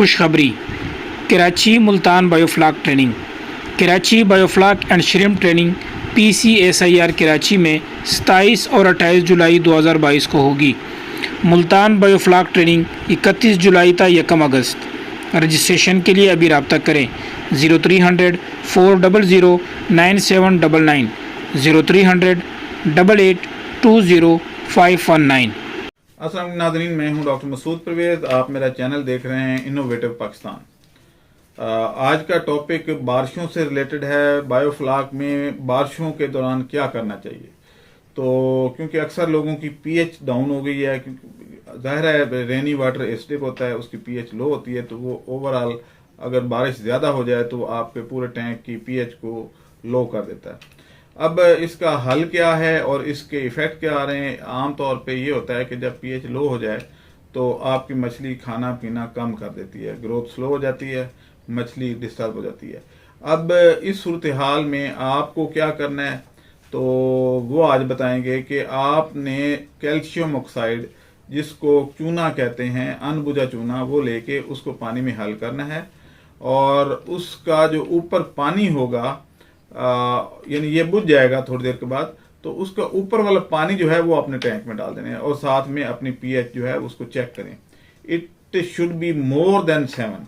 खुशखबरी। Karachi Multan biofloc training. Karachi biofloc and shrimp training PCSIR Karachi में 27 और 28 जुलाई 2022 को होगी। मुल्तान बायोफ्लाक ट्रेनिंग 31 जुलाई था 1 अगस्त। रजिस्ट्रेशन के लिए अभी रब्ता करें 0300 400 9799 0300 8820 519। अस्सलाम वालेकुम नाज़रीन, मैं हूं डॉक्टर मसूद परवेज़। आप मेरा चैनल देख रहे हैं इनोवेटिव पाकिस्तान। आज का टॉपिक बारिशों से रिलेटेड है। बायोफ्लाक में बारिशों के दौरान क्या करना चाहिए। तो क्योंकि अक्सर लोगों की pH डाउन हो गई है, क्योंकि जाहिर है रेनी वाटर एसिडिक होता है, उसकी pH लो होती है, तो वो ओवरऑल अगर बारिश ज़्यादा हो जाए तो आपके पूरे टैंक की pH को लो कर देता है। अब इसका हल क्या है और इसके इफ़ेक्ट क्या आ रहे हैं। आम तौर पे ये होता है कि जब pH लो हो जाए तो आपकी मछली खाना पीना कम कर देती है, ग्रोथ स्लो हो जाती है, मछली डिस्टर्ब हो जाती है। अब इस सूरत हाल में आपको क्या करना है, तो वो आज बताएंगे कि आपने कैल्शियम ऑक्साइड, जिसको चूना कहते हैं, अनबुझा चूना, वो लेके उसको पानी में हल करना है। और उसका जो ऊपर पानी होगा, यानी ये बुझ जाएगा थोड़ी देर के बाद, तो उसका ऊपर वाला पानी जो है वो अपने टैंक में डाल देना है और साथ में अपनी pH जो है उसको चेक करें। It should be more than 7,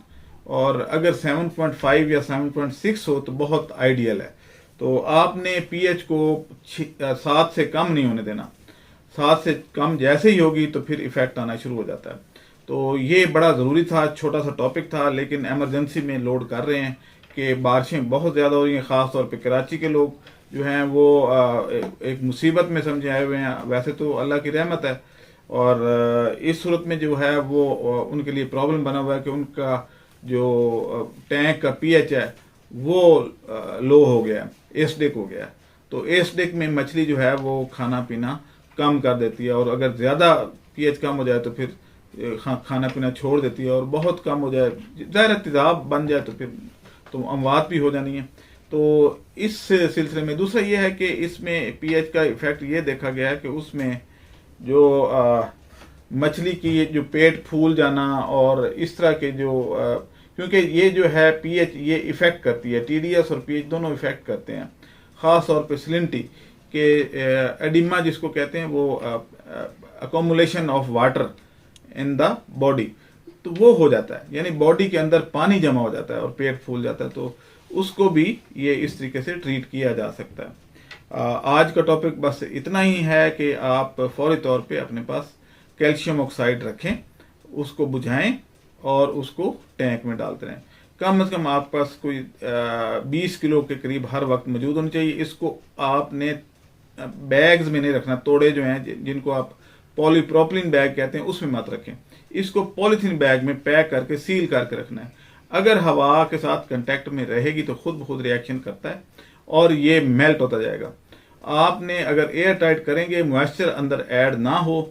और अगर 7.5 या 7.6 हो तो बहुत आइडियल है। तो आपने pH को 7 से कम नहीं होने देना। 7 से कम जैसे ही होगी तो फिर इफेक्ट आना शुरू हो जाता है। तो ये बड़ा ज़रूरी था, छोटा सा टॉपिक था, लेकिन एमरजेंसी में लोड कर रहे हैं कि बारिशें बहुत ज़्यादा हो रही हैं। ख़ास तौर पे कराची के लोग जो हैं वो एक मुसीबत में समझे आए हुए हैं। वैसे तो अल्लाह की रहमत है, और इस सूरत में जो है वो उनके लिए प्रॉब्लम बना हुआ है कि उनका जो टैंक का pH है वो लो हो गया, एसिडिक हो गया। तो एसिडिक में मछली जो है वो खाना पीना कम कर देती है, और अगर ज़्यादा pH कम हो जाए तो फिर खाना पीना छोड़ देती है, और बहुत कम हो जाए, ज़ाहिर तेज़ाब बन जाए तो फिर तो अमवात भी हो जानी है। तो इस सिलसिले में दूसरा ये है कि इसमें pH का इफेक्ट ये देखा गया है कि उसमें जो मछली की जो पेट फूल जाना और इस तरह के जो क्योंकि ये जो है pH ये इफेक्ट करती है, TDS और pH दोनों इफेक्ट करते हैं। ख़ास तौर पे सलिनिटी के एडिमा जिसको कहते हैं, वो accumulation of water in the body, तो वो हो जाता है, यानी बॉडी के अंदर पानी जमा हो जाता है और पेट फूल जाता है। तो उसको भी ये इस तरीके से ट्रीट किया जा सकता है। आज का टॉपिक बस इतना ही है कि आप फौरी तौर पे अपने पास कैल्शियम ऑक्साइड रखें, उसको बुझाएं और उसको टैंक में डालते रहें। कम से कम आपके पास कोई 20 किलो के करीब हर वक्त मौजूद होनी चाहिए। इसको आपने बैग्स में नहीं रखना, तोड़े जो हैं जिनको आप पॉलीप्रोपिलीन बैग कहते हैं उसमें मत रखें। इसको पॉलीथीन बैग में पैक करके सील करके रखना है। अगर हवा के साथ कांटेक्ट में रहेगी तो खुद ब खुद रिएक्शन करता है और ये मेल्ट होता जाएगा। आपने अगर एयर टाइट करेंगे, मॉइस्चर अंदर ऐड ना हो,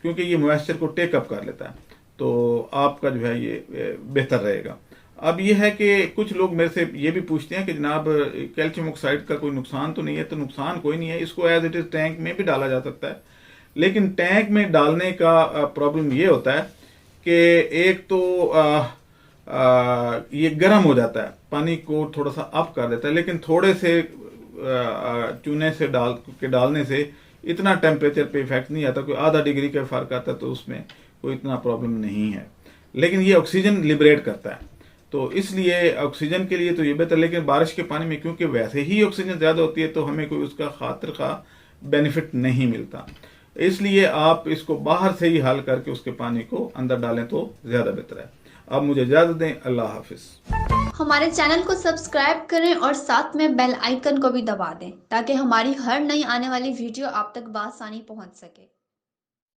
क्योंकि ये मॉइस्चर को टेकअप कर लेता है, तो आपका जो है ये बेहतर रहेगा। अब ये है कि कुछ लोग मेरे से ये भी पूछते हैं कि जनाब कैल्शियम ऑक्साइड का कोई नुकसान तो नहीं है। तो नुकसान कोई नहीं है, इसको एज इट इज टैंक में भी डाला जा सकता है। लेकिन टैंक में डालने का प्रॉब्लम ये होता है कि एक तो ये गर्म हो जाता है, पानी को थोड़ा सा अप कर देता है, लेकिन थोड़े से चूने से डालने से इतना टेम्परेचर पे इफेक्ट नहीं आता। कोई आधा डिग्री का फर्क आता है तो उसमें कोई इतना प्रॉब्लम नहीं है। लेकिन ये ऑक्सीजन लिबरेट करता है, तो इसलिए ऑक्सीजन के लिए तो ये बेहतर। लेकिन बारिश के पानी में क्योंकि वैसे ही ऑक्सीजन ज़्यादा होती है तो हमें कोई उसका खातिर का बेनिफिट नहीं मिलता, इसलिए आप इसको बाहर से ही हल करके उसके पानी को अंदर डालें तो ज़्यादा बेहतर है। अब मुझे इजाज़त दें, अल्लाह हाफिज़। हमारे चैनल को सब्सक्राइब करें और साथ में बेल आइकन को भी दबा दें ताकि हमारी हर नई आने वाली वीडियो आप तक बआसानी पहुंच सके।